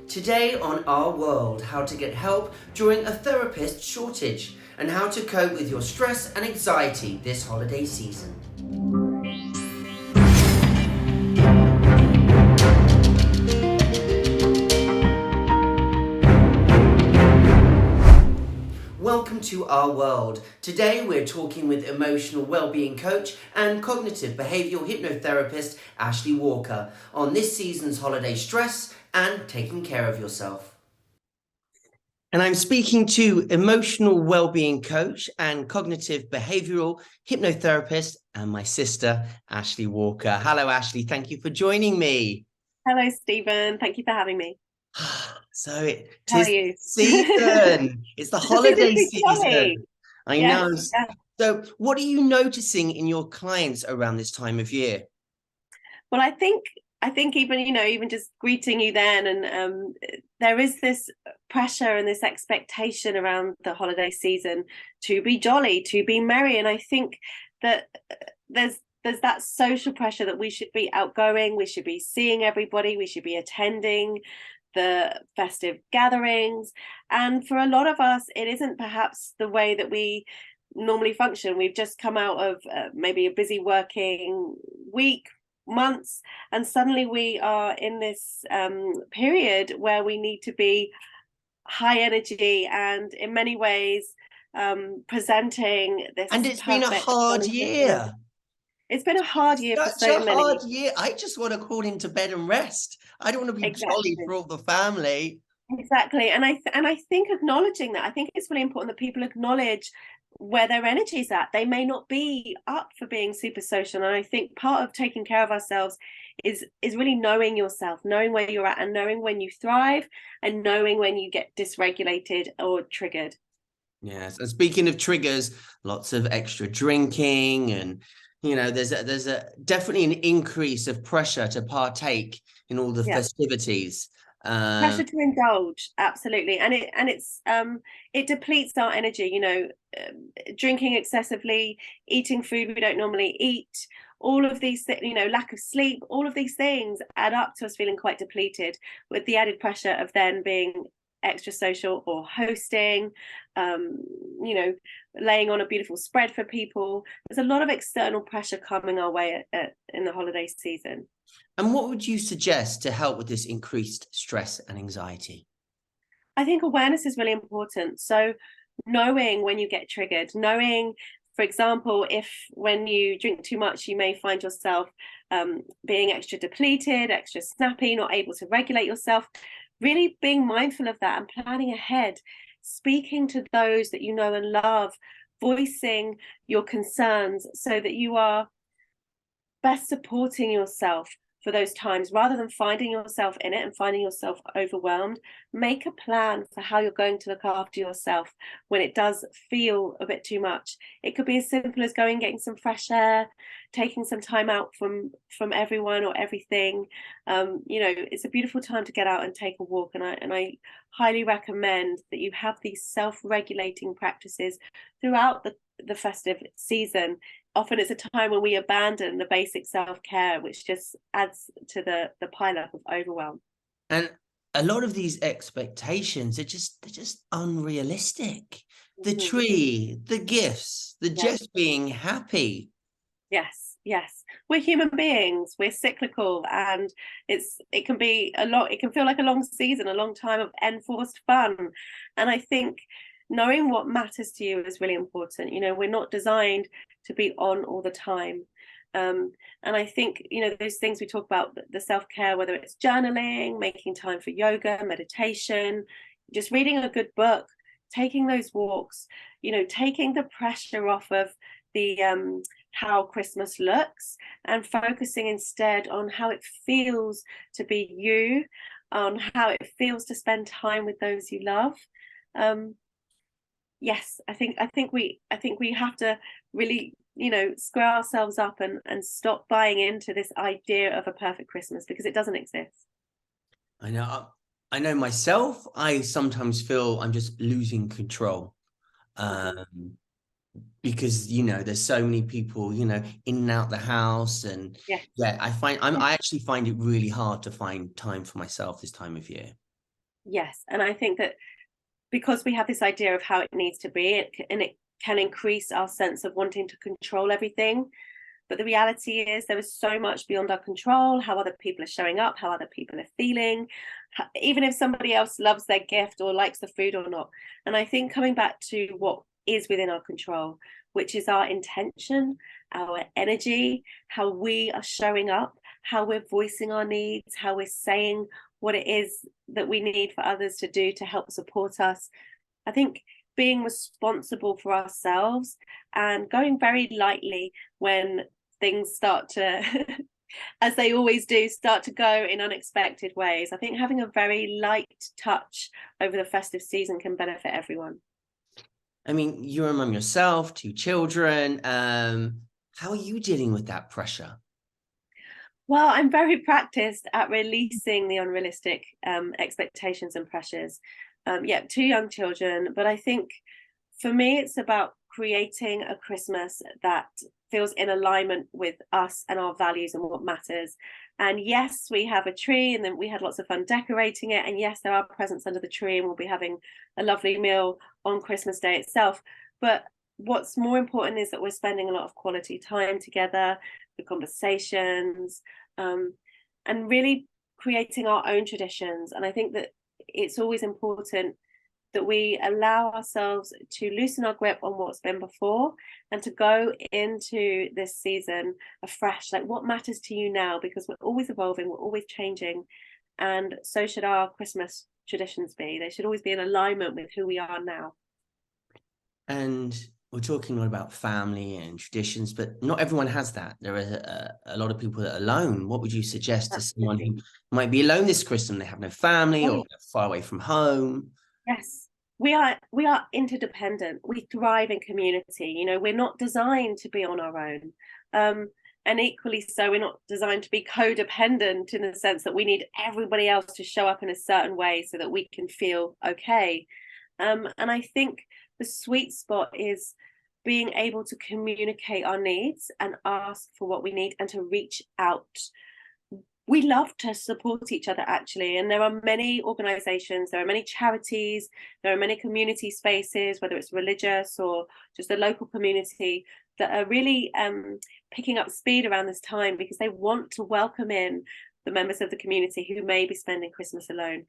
Today on Our World, how to get help during a therapist shortage and how to cope with your stress and anxiety this holiday season. Welcome to Our World. Today we're talking with emotional well-being coach and cognitive behavioural hypnotherapist Ashley Walker on this season's holiday stress and taking care of yourself. And I'm speaking to emotional well-being coach and cognitive behavioural hypnotherapist and my sister Ashley Walker. Hello Ashley, thank you for joining me. Hello Stephen, thank you for having me. So How are tis you? season. It's the It's the season holiday to be season. jolly. I Yes, know. yeah. So what are you noticing in your clients around this time of year? Well, I think even even just greeting you then, and there is this pressure and this expectation around the holiday season to be jolly, to be merry, and I think that there's that social pressure that we should be outgoing, we should be seeing everybody, we should be attending the festive gatherings, and for a lot of us, it isn't perhaps the way that we normally function. We've just come out of maybe a busy working week, months, and suddenly we are in this period where we need to be high energy and in many ways presenting And this it's been a perfect hard stunning Christmas. year. It's been a hard year for Such a so hard many. year. I just want to crawl into bed and rest. I don't want to be jolly Exactly. for all the family. Exactly. And I think acknowledging that, I think it's really important that people acknowledge where their energy's at. They may not be up for being super social. And I think part of taking care of ourselves is really knowing yourself, knowing where you're at and knowing when you thrive and knowing when you get dysregulated or triggered. Yes. And speaking of triggers, lots of extra drinking and there's a definitely an increase of pressure to partake in all the Yeah. festivities. Pressure to indulge, absolutely. And it depletes our energy, drinking excessively, eating food we don't normally eat, all of these lack of sleep, all of these things add up to us feeling quite depleted, with the added pressure of then being extra social or hosting, um you know laying on a beautiful spread for people. There's a lot of external pressure coming our way in the holiday season. And what would you suggest to help with this increased stress and anxiety? I think awareness is really important. So knowing when you get triggered, knowing, for example, if when you drink too much, you may find yourself being extra depleted, extra snappy, not able to regulate yourself, really being mindful of that and planning ahead, speaking to those that you know and love, voicing your concerns so that you are best supporting yourself for those times rather than finding yourself in it and finding yourself overwhelmed. Make a plan for how you're going to look after yourself when it does feel a bit too much. It could be as simple as going getting some fresh air, taking some time out from everyone or everything. It's a beautiful time to get out and take a walk, and I highly recommend that you have these self-regulating practices throughout the festive season. Often it's a time when we abandon the basic self-care, which just adds to the pile-up of overwhelm. And a lot of these expectations they're just unrealistic. The Mhm. tree, the gifts, the Yeah. just being happy. Yes, yes. We're human beings. We're cyclical, and it can be a lot. It can feel like a long season, a long time of enforced fun. And I think knowing what matters to you is really important. We're not designed to be on all the time. And I think those things we talk about, the self-care, whether it's journaling, making time for yoga, meditation, just reading a good book, taking those walks, taking the pressure off of the how Christmas looks and focusing instead on how it feels to be you, on how it feels to spend time with those you love. Um, yes, I think we have to really square ourselves up and stop buying into this idea of a perfect Christmas, because it doesn't exist. I know. I know myself. I sometimes feel I'm just losing control. Mhm. Um, because there's so many people in and out the house, and Yes. yeah, I actually find it really hard to find time for myself this time of year. Yes, and I think that because we have this idea of how it needs to be, and it can increase our sense of wanting to control everything. But the reality is, there is so much beyond our control: how other people are showing up, how other people are feeling, even if somebody else loves their gift or likes the food or not. And I think coming back to what is within our control, which is our intention, our energy, how we are showing up, how we're voicing our needs, how we're saying what it is that we need for others to do to help support us. I think being responsible for ourselves and going very lightly when things start to, as they always do, start to go in unexpected ways. I think having a very light touch over the festive season can benefit everyone. I mean, you're a mum yourself, two children. How are you dealing with that pressure? Well, I'm very practiced at releasing the unrealistic expectations and pressures. Yeah, two young children, but I think for me, it's about creating a Christmas that feels in alignment with us and our values and what matters. And yes, we have a tree, and then we had lots of fun decorating it. And yes, there are presents under the tree, and we'll be having a lovely meal on Christmas Day itself. But what's more important is that we're spending a lot of quality time together, the conversations, um, and really creating our own traditions. And I think that it's always important that we allow ourselves to loosen our grip on what's been before and to go into this season afresh. Like, what matters to you now? Because we're always evolving, we're always changing. And so should our Christmas traditions be. They should always be in alignment with who we are now. And we're talking a lot about family and traditions, but not everyone has that. There are a lot of people that are alone. What would you suggest to someone Absolutely. who might be alone this Christmas? They have no family Oh, or they're far away from home. yes. We are interdependent. We thrive in community. We're not designed to be on our own. And equally so, we're not designed to be codependent in the sense that we need everybody else to show up in a certain way so that we can feel okay. And I think the sweet spot is being able to communicate our needs and ask for what we need and to reach out. We love to support each other, actually, and there are many organizations, there are many charities, there are many community spaces, whether it's religious or just a local community, that are really picking up speed around this time because they want to welcome in the members of the community who may be spending Christmas alone.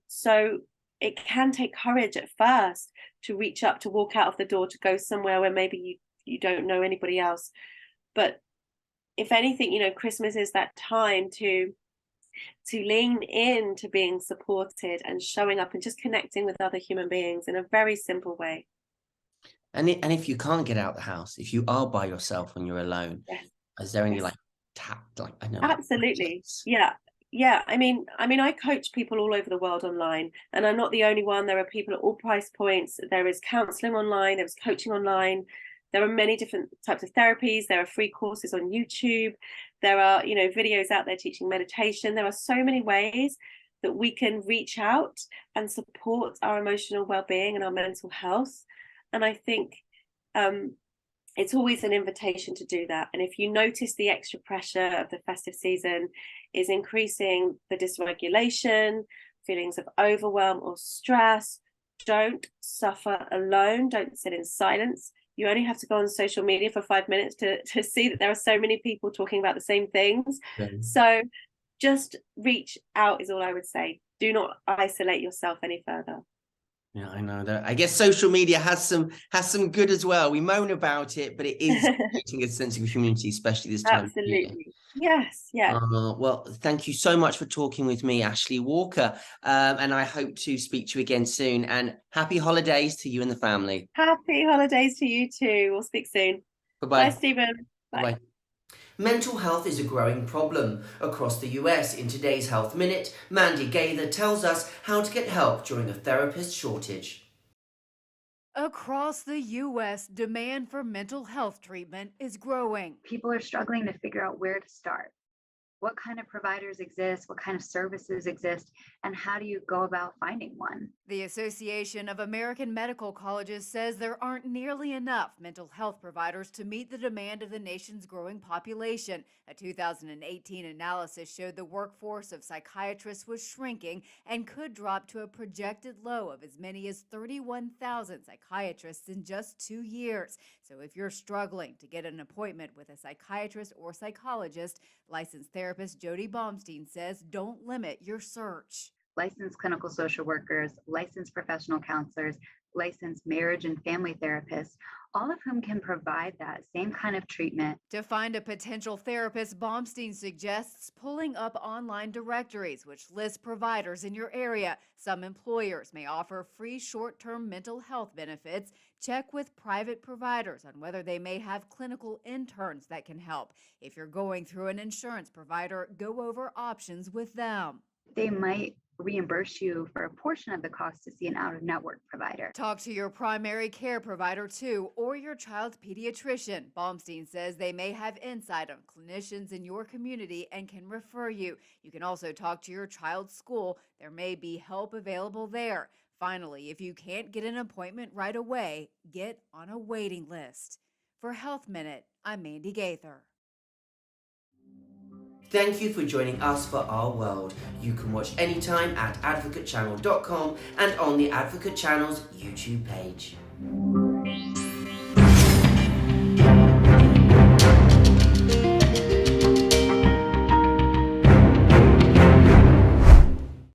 So it can take courage at first to reach up, to walk out of the door, to go somewhere where maybe you don't know anybody else. But if anything, Christmas is that time to lean in to being supported and showing up and just connecting with other human beings in a very simple way. And if you can't get out the house, if you are by yourself when you're alone, Yes, is there any yes, like I know, like absolutely. tips? Yeah. Yeah, I mean, I coach people all over the world online, and I'm not the only one. There are people at all price points. There is counseling online, there's coaching online. There are many different types of therapies. There are free courses on YouTube. There are, videos out there teaching meditation. There are so many ways that we can reach out and support our emotional well-being and our mental health. And I think um, it's always an invitation to do that. And if you notice the extra pressure of the festive season is increasing the dysregulation, feelings of overwhelm or stress, don't suffer alone. Don't sit in silence. You only have to go on social media for 5 minutes to see that there are so many people talking about the same things. So just reach out is all I would say. Do not isolate yourself any further. Yeah, I know that. I guess social media has some good as well. We moan about it, but it is creating a sense of community, especially this time of year. Absolutely. Yes, yes. Well, thank you so much for talking with me, Ashley Walker. And I hope to speak to you again soon. And happy holidays to you and the family. Happy holidays to you too. We'll speak soon. Bye, Bye-bye. Stephen. Bye. Bye-bye. Mental health is a growing problem across the US. In today's Health Minute, Mandy Gaither tells us how to get help during a therapist shortage. Across the U.S., demand for mental health treatment is growing. People are struggling to figure out where to start. what kind of providers exist, what kind of services exist, and how do you go about finding one? The Association of American Medical Colleges says there aren't nearly enough mental health providers to meet the demand of the nation's growing population. A 2018 analysis showed the workforce of psychiatrists was shrinking and could drop to a projected low of as many as 31,000 psychiatrists in just 2 years. So if you're struggling to get an appointment with a psychiatrist or psychologist, licensed therapist Jody Baumstein says don't limit your search. Licensed clinical social workers, licensed professional counselors, licensed marriage and family therapists, all of whom can provide that same kind of treatment. To find a potential therapist, Baumstein suggests pulling up online directories which list providers in your area. Some employers may offer free short-term mental health benefits. Check with private providers on whether they may have clinical interns that can help. If you're going through an insurance provider, go over options with them. They might reimburse you for a portion of the cost to see an out-of-network provider. Talk to your primary care provider too, or your child's pediatrician. Baumstein says they may have insight on clinicians in your community and can refer you. You can also talk to your child's school. There may be help available there. Finally, if you can't get an appointment right away, get on a waiting list. For Health Minute, I'm Mandy Gaither. Thank you for joining us for Our World. You can watch anytime at advocatechannel.com and on the Advocate Channel's YouTube page.